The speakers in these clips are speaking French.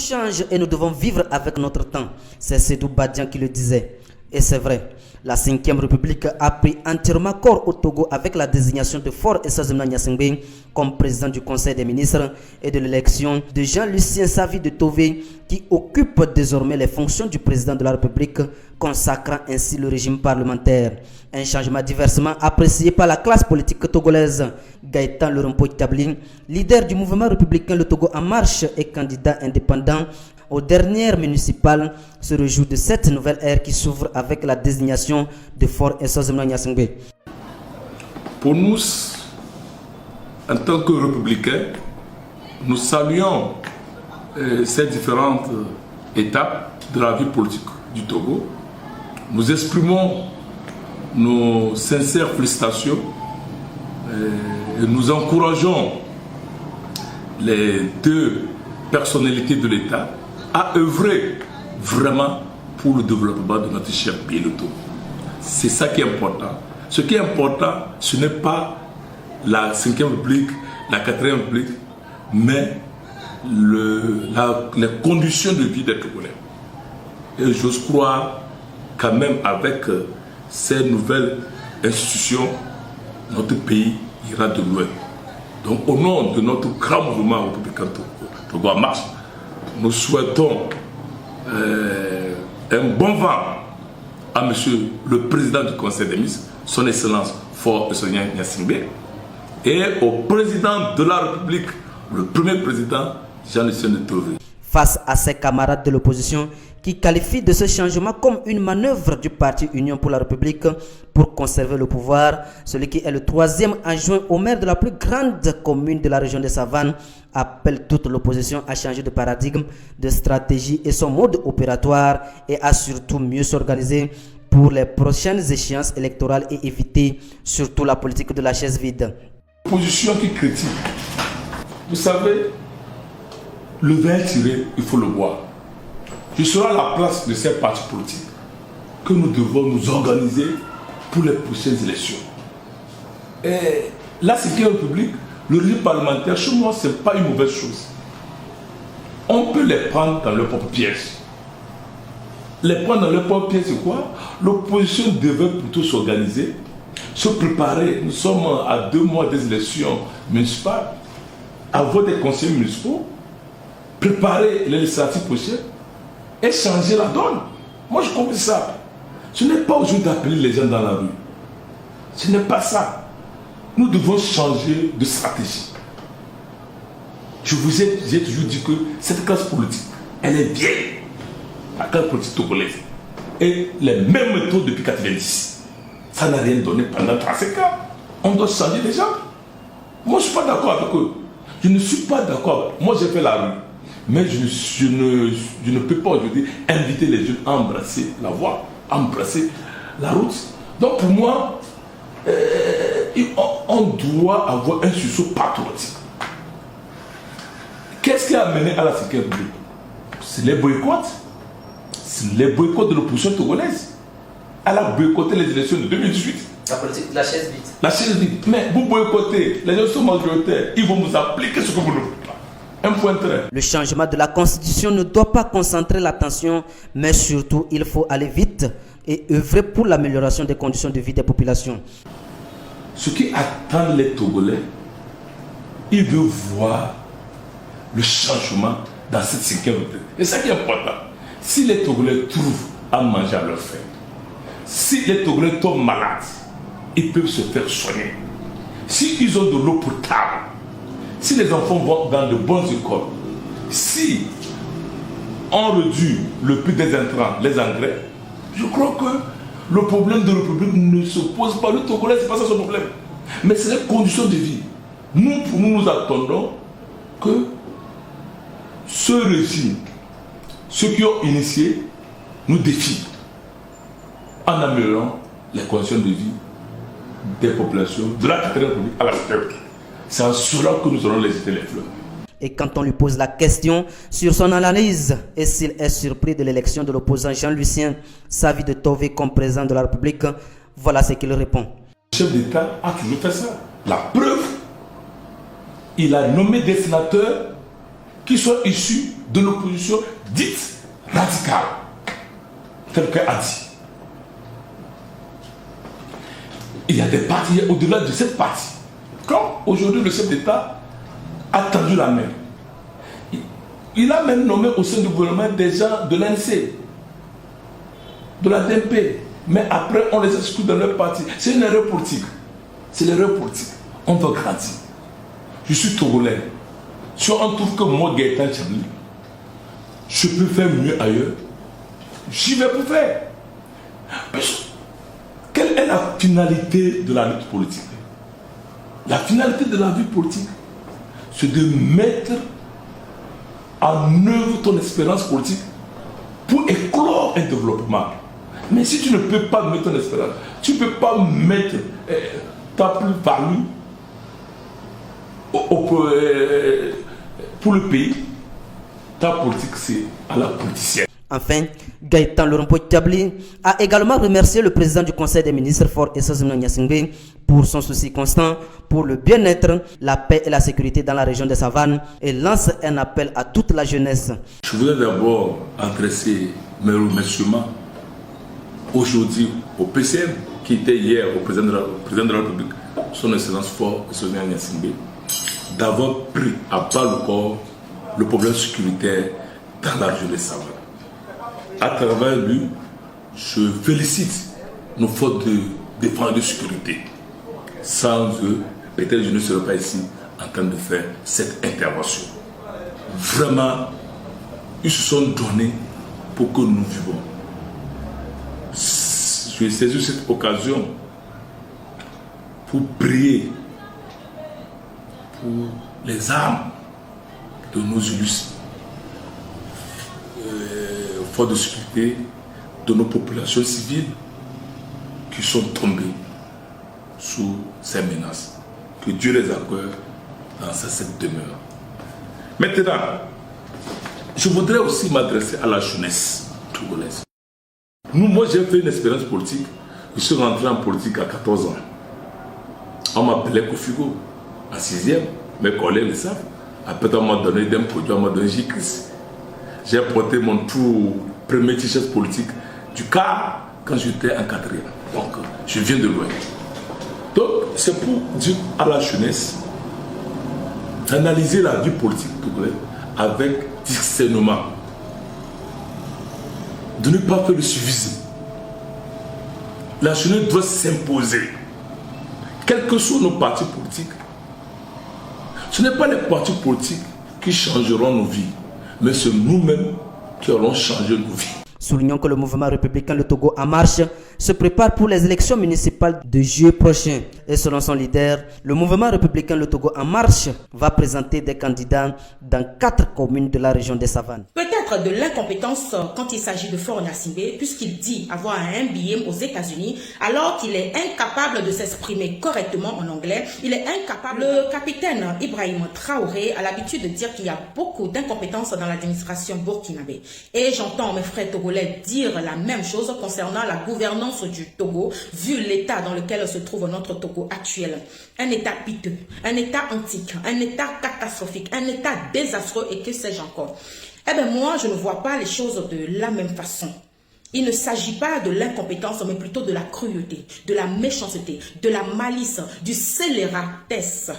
changent et nous devons vivre avec notre temps. C'est Sédou Badian qui le disait. Et c'est vrai, la 5e République a pris entièrement corps au Togo avec la désignation de Faure Essozimna Gnassingbé comme président du Conseil des ministres et de l'élection de Jean-Lucien Savy de Tové qui occupe désormais les fonctions du président de la République, consacrant ainsi le régime parlementaire. Un changement diversement apprécié par la classe politique togolaise. Gaëtan Lorompo Itabli, leader du mouvement républicain Le Togo en marche et candidat indépendant aux dernières municipales, se réjouit de cette nouvelle ère qui s'ouvre avec la désignation de Faure Essozimna Gnassingbé. Pour nous, en tant que républicains, nous saluons ces différentes étapes de la vie politique du Togo. Nous exprimons nos sincères félicitations et nous encourageons les deux personnalités de l'État à œuvrer vraiment pour le développement de notre cher pays, le Togo. C'est ça qui est important. Ce qui est important, ce n'est pas la 5e République, la 4e République, mais les conditions de vie des Togolais. Et j'ose croire quand même avec ces nouvelles institutions, notre pays ira de loin. Donc au nom de notre grand mouvement républicain Togo en marche, nous souhaitons un bon vent à monsieur le président du Conseil des ministres, son Excellence Faure Essozimna Gnassingbé, et au président de la République, le premier président Jean-Lucien Tové. Face à ses camarades de l'opposition qui qualifient de ce changement comme une manœuvre du parti Union pour la République pour conserver le pouvoir, celui qui est le 3e adjoint au maire de la plus grande commune de la région des Savanes appelle toute l'opposition à changer de paradigme, de stratégie et son mode opératoire et à surtout mieux s'organiser pour les prochaines échéances électorales et éviter surtout la politique de la chaise vide. L'opposition qui critique, vous savez, le vin tiré, il faut le boire. Ce sera la place de ces partis politiques que nous devons nous organiser pour les prochaines élections. Et la 5e République, le régime parlementaire, chez moi, ce n'est pas une mauvaise chose. On peut les prendre dans leur propre piège. Les prendre dans leur propre piège, c'est quoi? L'opposition devait plutôt s'organiser, se préparer. Nous sommes à 2 mois des élections municipales, avoir des conseillers municipaux, préparer les législatives prochaines et changer la donne. Moi, je comprends ça. Ce n'est pas aujourd'hui d'appeler les gens dans la rue. Ce n'est pas ça. Nous devons changer de stratégie. J'ai toujours dit que cette classe politique, elle est vieille. La classe politique togolaise. Et les mêmes méthodes depuis 1990. Ça n'a rien donné pendant 35 ans. On doit changer les gens. Moi, je ne suis pas d'accord avec eux. Je ne suis pas d'accord. Moi, j'ai fait la rue. Mais je ne peux pas aujourd'hui inviter les jeunes à embrasser la voie, à embrasser la route. Donc pour moi, on doit avoir un sursaut patriotique. Qu'est-ce qui a mené à la 5e République? C'est les boycotts. C'est les boycotts de l'opposition togolaise. Elle a boycotté les élections de 2018. La politique de la chaise vide. La chaise vide. Mais vous boycottez, les gens sont majoritaires, ils vont vous appliquer ce que vous ne voulez pas. Un point très. Le changement de la constitution ne doit pas concentrer l'attention, mais surtout il faut aller vite et œuvrer pour l'amélioration des conditions de vie des populations. Ce qui attend les Togolais, ils veulent voir le changement dans cette 5e République. Et c'est ça qui est important. Si les Togolais trouvent à manger à leur faim, si les Togolais tombent malades, ils peuvent se faire soigner. S'ils ont de l'eau potable, si les enfants vont dans de bonnes écoles, si on réduit le prix des intrants, les engrais, je crois que le problème de la République ne se pose pas. Le Togolais, ce n'est pas ça son problème. Mais c'est les conditions de vie. Nous attendons que ce régime, ceux qui ont initié, nous défient en améliorant les conditions de vie des populations de la 4e République à la 5e République. C'est en cela que nous allons les jeter les fleurs. Et quand on lui pose la question sur son analyse et s'il est surpris de l'élection de l'opposant Jean-Lucien Savy de Tové comme président de la République, voilà ce qu'il répond. Le chef d'État a toujours fait ça. La preuve, il a nommé des sénateurs qui sont issus de l'opposition dite radicale, tel qu'elle a dit. Il y a des partis au-delà de cette partie. Comme aujourd'hui le chef d'État a tendu la main. Il a même nommé au sein du gouvernement des gens de l'ANC, de la DMP. Mais après, on les exclut dans leur parti. C'est une erreur politique. C'est l'erreur politique. On doit grandir. Je suis Togolais. Si on trouve que moi, Gaëtan Tchamli, je peux faire mieux ailleurs, j'y vais pour faire. Quelle est la finalité de la lutte politique? La finalité de la vie politique, c'est de mettre en œuvre ton expérience politique pour éclore un développement. Mais si tu ne peux pas mettre ton espérance, tu ne peux pas mettre ta plus-value pour le pays, ta politique, c'est à la politicienne. Enfin, Gaëtan Lorompo-Tchabli a également remercié le président du Conseil des ministres Faure Essozimna Gnassingbé pour son souci constant pour le bien-être, la paix et la sécurité dans la région des Savanes et lance un appel à toute la jeunesse. Je voudrais d'abord adresser mes remerciements aujourd'hui au PCM qui était hier au président de la République, son Excellence Faure Essozimna Gnassingbé, d'avoir pris à bas le corps le problème sécuritaire dans la région des Savanes. À travers lui, je félicite nos forces de défense et de sécurité. Sans eux, peut-être je ne serais pas ici en train de faire cette intervention. Vraiment, ils se sont donnés pour que nous vivons. Je vais saisir cette occasion pour prier pour les âmes de nos élus, forces de sécurité, de nos populations civiles qui sont tombées sous ces menaces. Que Dieu les accorde dans cette demeure. Maintenant, je voudrais aussi m'adresser à la jeunesse togolaise. Moi, j'ai fait une expérience politique. Je suis rentré en politique à 14 ans. On m'appelait Kofigo, en 6e. Mes collègues le savent. Après, on m'a donné des produits, on m'a donné J-Chris. J'ai porté mon tout premier t-shirt politique du CAR quand j'étais en 4e. Donc, je viens de loin. Donc, c'est pour dire à la jeunesse d'analyser la vie politique togolaise avec discernement. De ne pas faire le suivisme. La jeunesse doit s'imposer. Quels que soient nos partis politiques, ce n'est pas les partis politiques qui changeront nos vies, mais c'est nous-mêmes qui allons changer nos vies. Soulignons que le mouvement républicain Le Togo en marche se prépare pour les élections municipales de juillet prochain. Et selon son leader, le mouvement républicain Le Togo en marche va présenter des candidats dans 4 communes de la région des Savanes. Peut-être de l'incompétence quand il s'agit de Faure Gnassingbé, puisqu'il dit avoir un MBA aux États-Unis, alors qu'il est incapable de s'exprimer correctement en anglais. Il est incapable. Le capitaine Ibrahim Traoré a l'habitude de dire qu'il y a beaucoup d'incompétence dans l'administration burkinabé. Et j'entends mes frères togolais dire la même chose concernant la gouvernance du Togo, vu l'état dans lequel se trouve notre Togo actuel. Un état piteux, un état antique, un état catastrophique, un état désastreux et que sais-je encore. Eh bien moi, je ne vois pas les choses de la même façon. Il ne s'agit pas de l'incompétence, mais plutôt de la cruauté, de la méchanceté, de la malice, du scélératesse.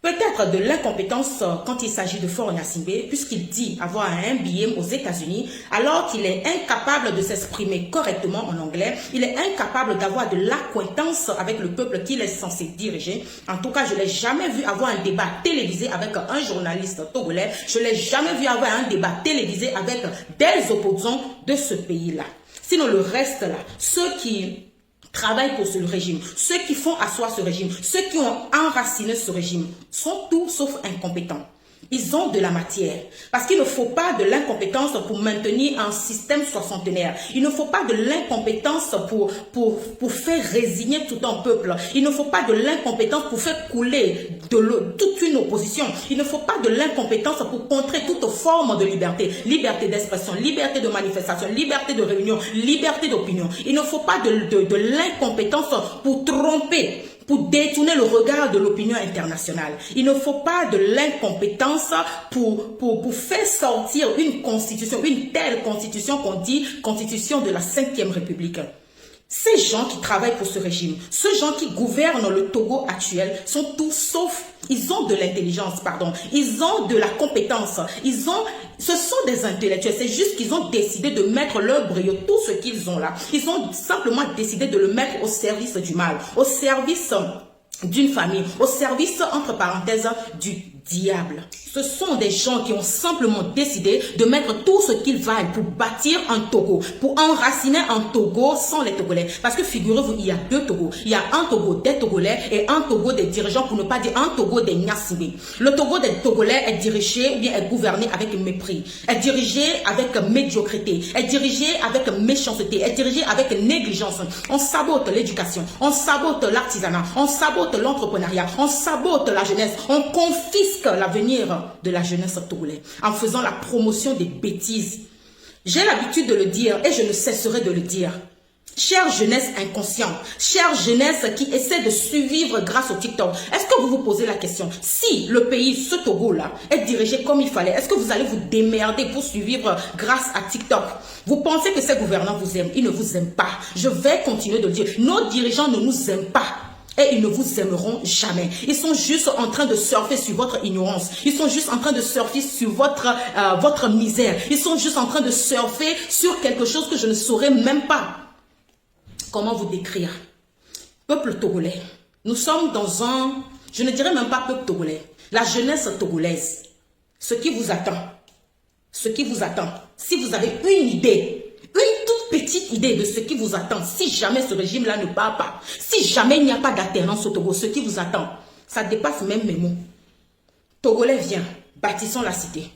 Peut-être de l'incompétence quand il s'agit de Faure Gnassingbé, puisqu'il dit avoir un MBA aux États-Unis, alors qu'il est incapable de s'exprimer correctement en anglais. Il est incapable d'avoir de l'acquaintance avec le peuple qu'il est censé diriger. En tout cas, je ne l'ai jamais vu avoir un débat télévisé avec un journaliste togolais. Je ne l'ai jamais vu avoir un débat télévisé avec des opposants de ce pays-là. Sinon, le reste là, ceux qui travaillent pour ce régime, ceux qui font asseoir ce régime, ceux qui ont enraciné ce régime, sont tout sauf incompétents. Ils ont de la matière. Parce qu'il ne faut pas de l'incompétence pour maintenir un système soixantenaire. Il ne faut pas de l'incompétence pour faire résigner tout un peuple. Il ne faut pas de l'incompétence pour faire couler toute une opposition. Il ne faut pas de l'incompétence pour contrer toute forme de liberté. Liberté d'expression, liberté de manifestation, liberté de réunion, liberté d'opinion. Il ne faut pas de l'incompétence pour tromper pour détourner le regard de l'opinion internationale. Il ne faut pas de l'incompétence pour faire sortir une constitution, une telle constitution qu'on dit constitution de la 5e République. Ces gens qui travaillent pour ce régime, ceux gens qui gouvernent le Togo actuel sont tous sauf, ils ont de l'intelligence, pardon, ils ont de la compétence, ce sont des intellectuels, c'est juste qu'ils ont décidé de mettre leur brio, tout ce qu'ils ont là, ils ont simplement décidé de le mettre au service du mal, au service d'une famille, au service, entre parenthèses, du diable. Ce sont des gens qui ont simplement décidé de mettre tout ce qu'ils valent pour bâtir un Togo, pour enraciner un Togo sans les Togolais. Parce que figurez-vous, il y a 2 Togos. Il y a un Togo des Togolais et un Togo des dirigeants, pour ne pas dire un Togo des Nyasibé. Le Togo des Togolais est dirigé ou bien est gouverné avec mépris, est dirigé avec médiocrité, est dirigé avec méchanceté, est dirigé avec négligence. On sabote l'éducation, on sabote l'artisanat, on sabote l'entrepreneuriat, on sabote la jeunesse, on confisque l'avenir de la jeunesse togolaise en faisant la promotion des bêtises. J'ai l'habitude de le dire et je ne cesserai de le dire. Chère jeunesse inconsciente, chère jeunesse qui essaie de survivre grâce au TikTok, est-ce que vous vous posez la question, si le pays, ce Togo-là, est dirigé comme il fallait, est-ce que vous allez vous démerder pour survivre grâce à TikTok? Vous pensez que ces gouvernants vous aiment? Ils ne vous aiment pas. Je vais continuer de le dire. Nos dirigeants ne nous aiment pas. Et ils ne vous aimeront jamais. Ils sont juste en train de surfer sur votre ignorance. Ils sont juste en train de surfer sur votre misère. Ils sont juste en train de surfer sur quelque chose que je ne saurais même pas. Comment vous décrire? Peuple togolais. Nous sommes dans un... Je ne dirais même pas peuple togolais. La jeunesse togolaise. Ce qui vous attend. Ce qui vous attend. Si vous avez une idée... Une toute petite idée de ce qui vous attend, si jamais ce régime-là ne part pas, si jamais il n'y a pas d'alternance au Togo, ce qui vous attend, ça dépasse même mes mots. Togolais, viens, bâtissons la cité.